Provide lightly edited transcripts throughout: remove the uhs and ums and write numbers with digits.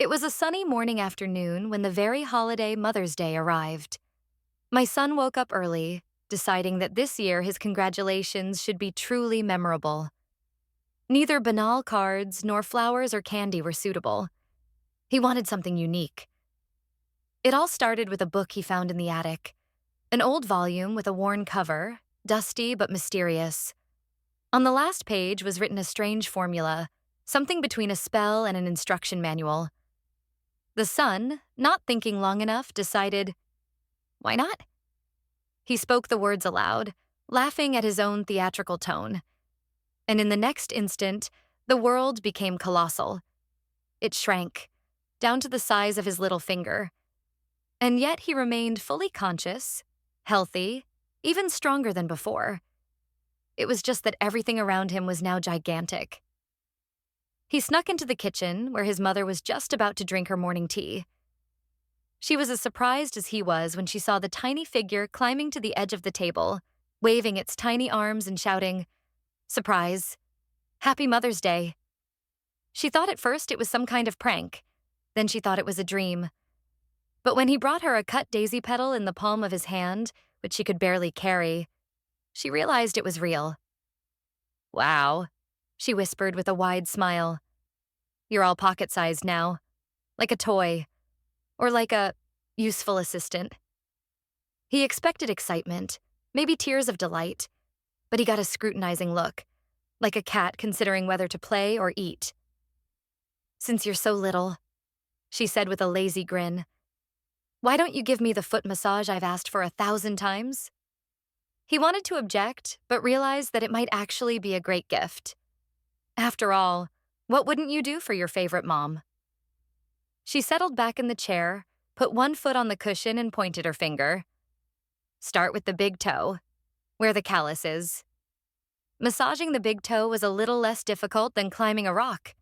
It was a sunny morning afternoon when the very holiday Mother's Day arrived. My son woke up early, deciding that this year his congratulations should be truly memorable. Neither banal cards nor flowers or candy were suitable. He wanted something unique. It all started with a book he found in the attic, an old volume with a worn cover, dusty but mysterious. On the last page was written a strange formula, something between a spell and an instruction manual. The son, not thinking long enough, decided, why not? He spoke the words aloud, laughing at his own theatrical tone. And in the next instant, the world became colossal. It shrank, down to the size of his little finger. And yet he remained fully conscious, healthy, even stronger than before. It was just that everything around him was now gigantic. He snuck into the kitchen, where his mother was just about to drink her morning tea. She was as surprised as he was when she saw the tiny figure climbing to the edge of the table, waving its tiny arms and shouting, "Surprise! Happy Mother's Day!" She thought at first it was some kind of prank. Then she thought it was a dream. But when he brought her a cut daisy petal in the palm of his hand, which she could barely carry, she realized it was real. "Wow," she whispered with a wide smile. "You're all pocket-sized now, like a toy, or like a useful assistant." He expected excitement, maybe tears of delight, but he got a scrutinizing look, like a cat considering whether to play or eat. "Since you're so little," she said with a lazy grin, "why don't you give me the foot massage I've asked for 1,000 times?" He wanted to object, but realized that it might actually be a great gift. After all, what wouldn't you do for your favorite mom? She settled back in the chair, put one foot on the cushion and pointed her finger. "Start with the big toe, where the callus is." Massaging the big toe was a little less difficult than climbing a rock.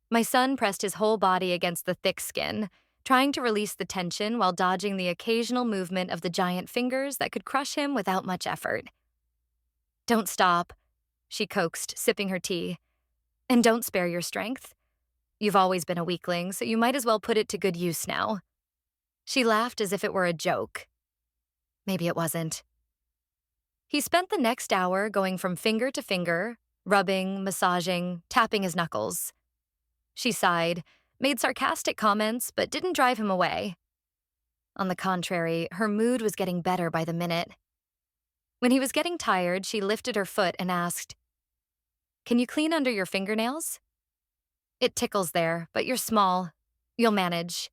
My son pressed his whole body against the thick skin, trying to release the tension while dodging the occasional movement of the giant fingers that could crush him without much effort. "Don't stop," she coaxed, sipping her tea. "And don't spare your strength. You've always been a weakling, so you might as well put it to good use now." She laughed as if it were a joke. Maybe it wasn't. He spent the next hour going from finger to finger, rubbing, massaging, tapping his knuckles. She sighed, made sarcastic comments, but didn't drive him away. On the contrary, her mood was getting better by the minute. When he was getting tired, she lifted her foot and asked, "Can you clean under your fingernails? It tickles there, but you're small. You'll manage."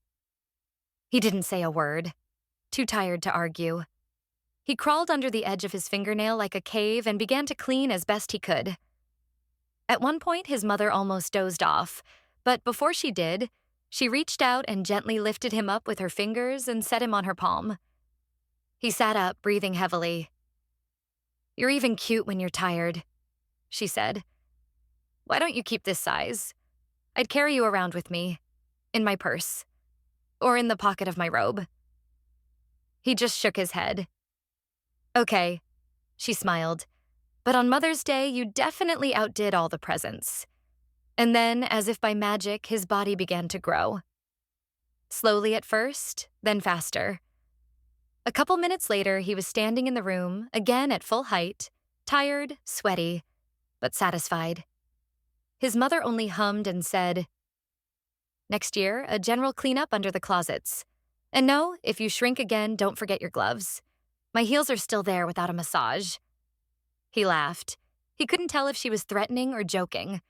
He didn't say a word, too tired to argue. He crawled under the edge of his fingernail like a cave and began to clean as best he could. At one point, his mother almost dozed off, but before she did, she reached out and gently lifted him up with her fingers and set him on her palm. He sat up, breathing heavily. "You're even cute when you're tired," she said. "Why don't you keep this size? I'd carry you around with me, in my purse, or in the pocket of my robe." He just shook his head. "Okay," she smiled, "but on Mother's Day, you definitely outdid all the presents." And then, as if by magic, his body began to grow. Slowly at first, then faster. A couple minutes later, he was standing in the room, again at full height, tired, sweaty, but satisfied. His mother only hummed and said, "Next year, a general cleanup under the closets. And no, if you shrink again, don't forget your gloves. My heels are still there without a massage." He laughed. He couldn't tell if she was threatening or joking,